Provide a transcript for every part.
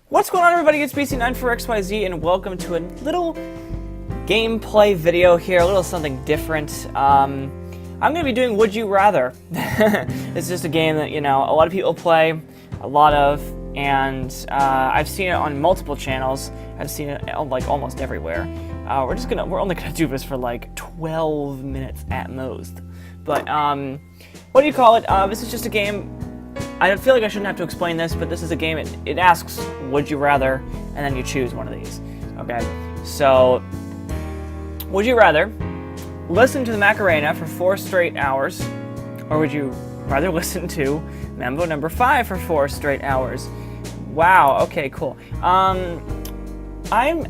What's going on, everybody? It's BC9 4XYZ, and welcome to a little gameplay video here, a little something different. I'm going to be doing Would You Rather. It's just a game that, you know, a lot of people play, a lot of, and I've seen it on multiple channels. I've seen it, like, almost everywhere. We're only gonna do this for, like, 12 minutes at most. But, what do you call it? This is just a game. I feel like I shouldn't have to explain this, but this is a game, it asks, would you rather, and then you choose one of these, okay? So, would you rather listen to the Macarena for 4 straight hours, or would you rather listen to Mambo number 5 for 4 straight hours? Wow, okay, cool. I'm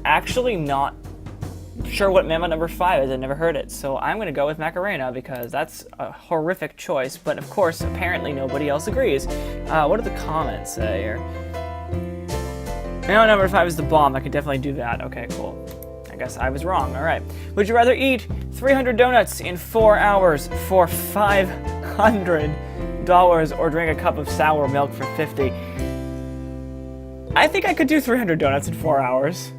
actually not sure what Mambo number 5 is. I've never heard it, so I'm gonna go with Macarena because that's a horrific choice, but of course, apparently nobody else agrees. What do the comments say here? Mambo number 5 is the bomb. I could definitely do that. Okay, cool. I guess I was wrong. All right. Would you rather eat 300 donuts in 4 hours for $500 or drink a cup of sour milk for 50? I think I could do 300 donuts in 4 hours.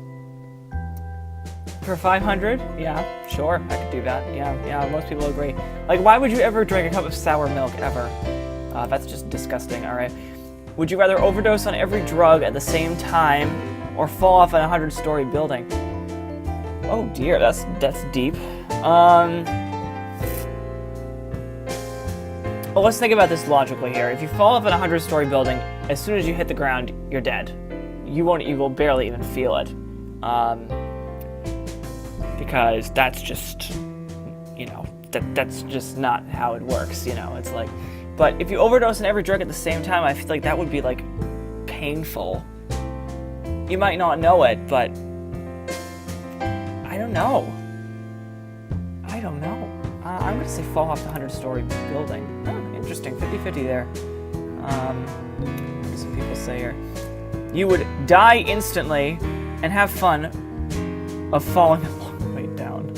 For 500? Yeah, sure, I could do that. Yeah, most people agree. Like, why would you ever drink a cup of sour milk, ever? That's just disgusting, alright. Would you rather overdose on every drug at the same time, or fall off a 100-story building? Oh dear, that's deep. Well, let's think about this logically here. If you fall off a 100-story building, as soon as you hit the ground, you're dead. You will barely even feel it. Because that's just, you know, that's just not how it works, you know, it's like, but if you overdose on every drug at the same time, I feel like that would be, like, painful. You might not know it, but I don't know. I'm gonna say fall off the 100-story building. Oh, interesting, 50-50 there. What do some people say here? You would die instantly and have fun of falling down.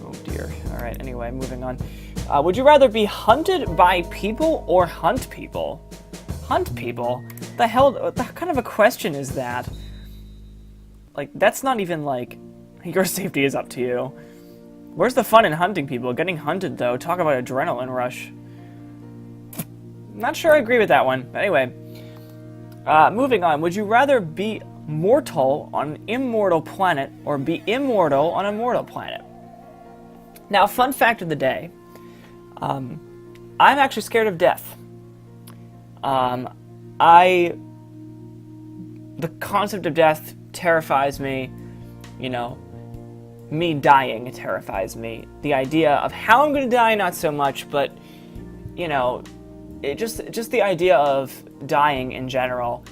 Oh dear. Alright, anyway, moving on. Would you rather be hunted by people or hunt people? Hunt people? The hell, what kind of a question is that? Like, that's not even like, your safety is up to you. Where's the fun in hunting people? Getting hunted, though, talk about adrenaline rush. Not sure I agree with that one. But anyway, moving on. Would you rather be mortal on an immortal planet or be immortal on a mortal planet? Now, fun fact of the day, I'm actually scared of death. The concept of death terrifies me, you know, me dying terrifies me. The idea of how I'm going to die, not so much, but, you know, just the idea of dying in general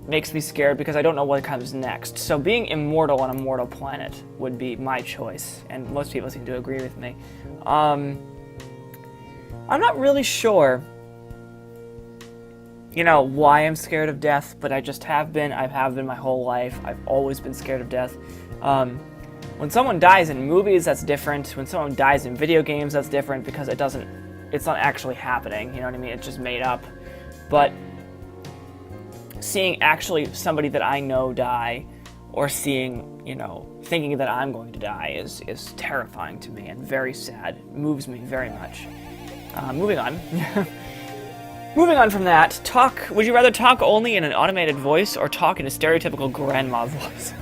makes me scared because I don't know what comes next. So being immortal on a mortal planet would be my choice, and most people seem to agree with me. I'm not really sure, you know, why I'm scared of death, but I just have been. I have been my whole life. I've always been scared of death. When someone dies in movies, that's different. When someone dies in video games, that's different because it's not actually happening, you know what I mean? It's just made up. But seeing actually somebody that I know die, or seeing, you know, thinking that I'm going to die is terrifying to me and very sad. It moves me very much. Moving on. Moving on from that, would you rather talk only in an automated voice or talk in a stereotypical grandma voice?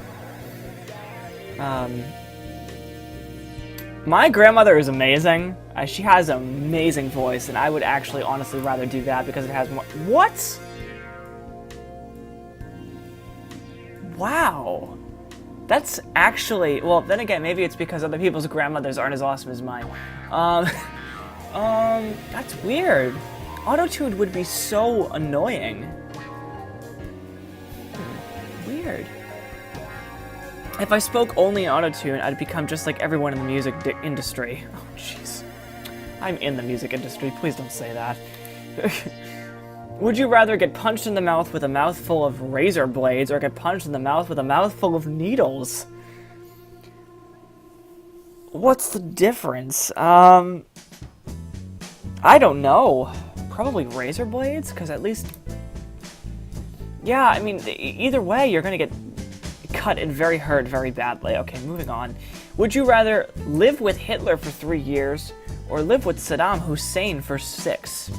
My grandmother is amazing. She has an amazing voice, and I would actually honestly rather do that because it has more. What? Wow. That's actually, well, then again, maybe it's because other people's grandmothers aren't as awesome as mine. That's weird. Auto-tune would be so annoying. Weird. If I spoke only in auto-tune, I'd become just like everyone in the music industry. Oh, jeez. I'm in the music industry. Please don't say that. Would you rather get punched in the mouth with a mouthful of razor blades or get punched in the mouth with a mouthful of needles? What's the difference? I don't know. Probably razor blades, because at least Yeah, I mean, either way, you're gonna get cut and hurt very badly. Okay, moving on. Would you rather live with Hitler for 3 years or live with Saddam Hussein for 6?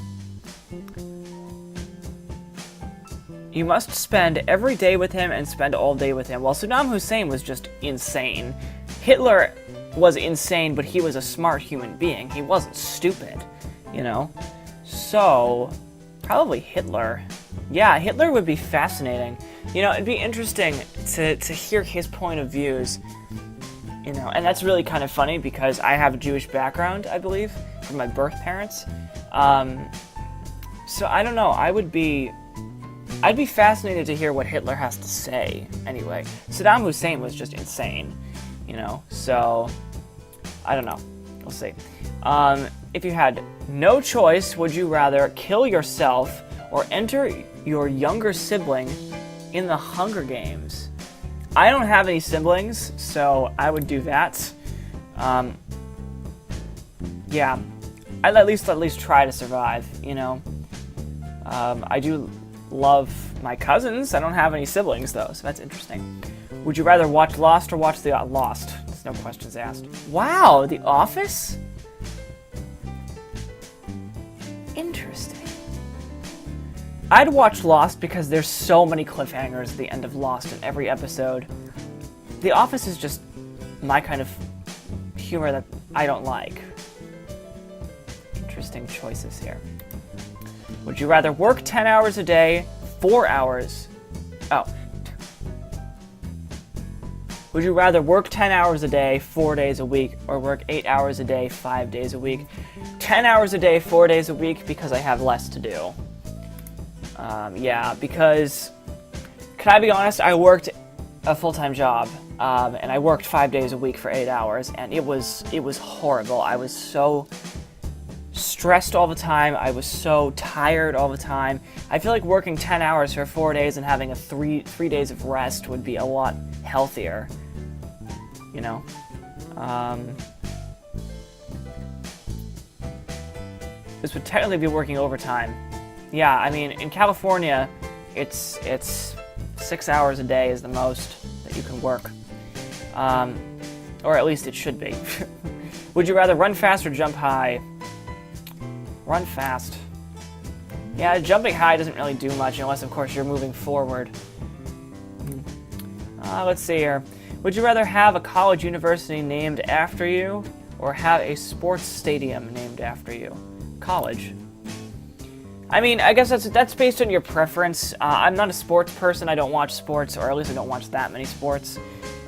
You must spend every day with him and spend all day with him. Well, Saddam Hussein was just insane. Hitler was insane, but he was a smart human being. He wasn't stupid, you know? So, probably Hitler. Yeah, Hitler would be fascinating. You know, it'd be interesting to hear his point of views, you know, and that's really kind of funny because I have a Jewish background, I believe, from my birth parents. So I don't know, I'd be fascinated to hear what Hitler has to say, anyway. Saddam Hussein was just insane, you know, so I don't know. We'll see. If you had no choice, would you rather kill yourself or enter your younger sibling in the Hunger Games? I don't have any siblings, so I would do that. Yeah, I'd at least try to survive, you know. I do love my cousins. I don't have any siblings, though, so that's interesting. Would you rather watch Lost or watch The Lost? There's no questions asked. Wow, The Office? Interesting. I'd watch Lost because there's so many cliffhangers at the end of Lost in every episode. The Office is just my kind of humor that I don't like. Interesting choices here. Would you rather work 10 hours a day, 4 hours... Oh. Would you rather work 10 hours a day, 4 days a week, or work 8 hours a day, 5 days a week? 10 hours a day, 4 days a week, because I have less to do. Yeah, because... Can I be honest? I worked a full-time job, and I worked 5 days a week for 8 hours, and it was horrible. I was so stressed all the time. I was so tired all the time. I feel like working 10 hours for 4 days and having a three days of rest would be a lot healthier, you know? This would technically be working overtime. Yeah, I mean, in California, it's 6 hours a day is the most that you can work. Or at least it should be. Would you rather run fast or jump high? Run fast. Yeah, jumping high doesn't really do much unless, of course, you're moving forward. Let's see here. Would you rather have a college university named after you or have a sports stadium named after you? College. I mean, I guess that's based on your preference. I'm not a sports person. I don't watch sports, or at least I don't watch that many sports.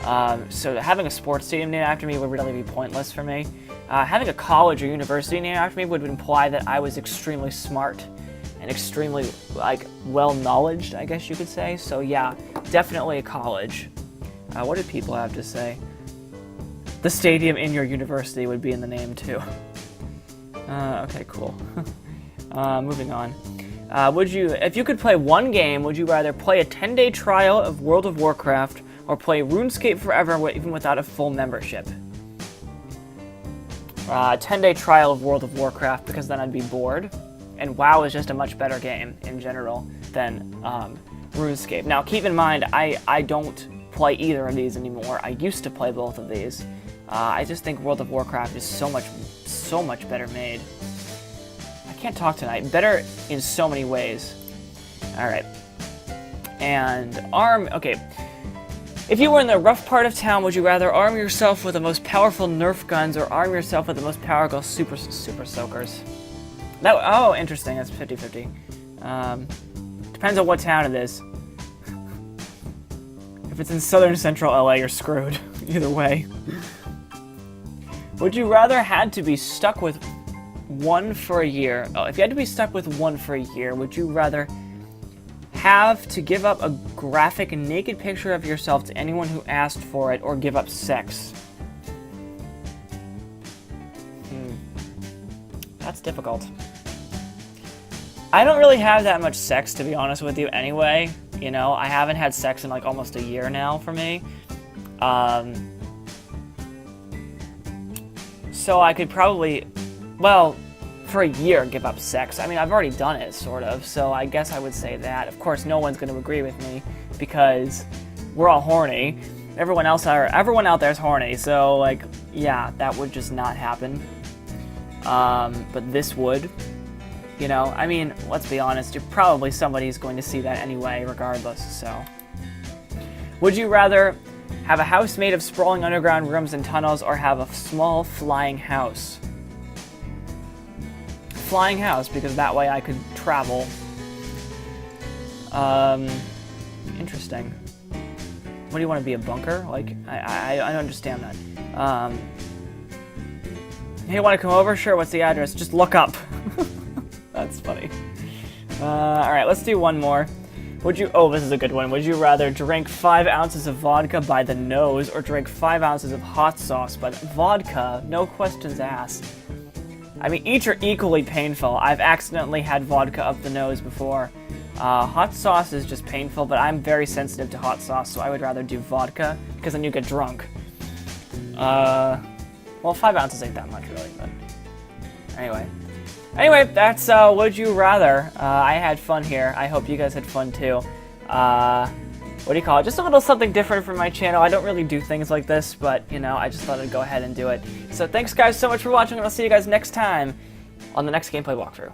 So having a sports stadium named after me would really be pointless for me. Having a college or university named after me would imply that I was extremely smart and extremely, like, well-knowledged, I guess you could say. So yeah, definitely a college. What did people have to say? The stadium in your university would be in the name, too. Okay, cool. Moving on. If you could play one game, would you rather play a 10-day trial of World of Warcraft or play RuneScape forever even without a full membership? 10-day trial of World of Warcraft, because then I'd be bored. And WoW is just a much better game in general than RuneScape. Now, keep in mind, I don't play either of these anymore. I used to play both of these. I just think World of Warcraft is so much better made. I can't talk tonight. Better in so many ways. Alright. And okay. If you were in the rough part of town, would you rather arm yourself with the most powerful Nerf guns or arm yourself with the most powerful super soakers? Oh, interesting. That's 50-50. Depends on what town it is. If it's in southern central LA, you're screwed. Either way. Would you rather had to be stuck with one for a year? Oh, if you had to be stuck with one for a year, would you rather have to give up a graphic naked picture of yourself to anyone who asked for it, or give up sex? That's difficult. I don't really have that much sex, to be honest with you, anyway. You know, I haven't had sex in like almost a year now for me. So I could probably, well, for a year give up sex. I mean, I've already done it, sort of, so I guess I would say that. Of course, no one's going to agree with me because we're all horny. Everyone out there is horny, so, like, yeah, that would just not happen. But this would, you know, I mean, let's be honest, somebody's going to see that anyway, regardless, so. Would you rather have a house made of sprawling underground rooms and tunnels, or have a small flying house? Flying house, because that way I could travel. Interesting. What do you want to be, a bunker? Like, I don't understand that. Hey, you want to come over? Sure, what's the address? Just look up. That's funny. Alright, let's do one more. Oh, this is a good one. Would you rather drink 5 ounces of vodka by the nose, or drink 5 ounces of hot sauce by the vodka? No questions asked. I mean, each are equally painful. I've accidentally had vodka up the nose before. Hot sauce is just painful, but I'm very sensitive to hot sauce, so I would rather do vodka, because then you get drunk. Well, 5 ounces ain't that much, really, but... Anyway, that's Would You Rather. I had fun here. I hope you guys had fun, too. What do you call it? Just a little something different from my channel. I don't really do things like this, but, you know, I just thought I'd go ahead and do it. So thanks, guys, so much for watching, and I'll see you guys next time on the next gameplay walkthrough.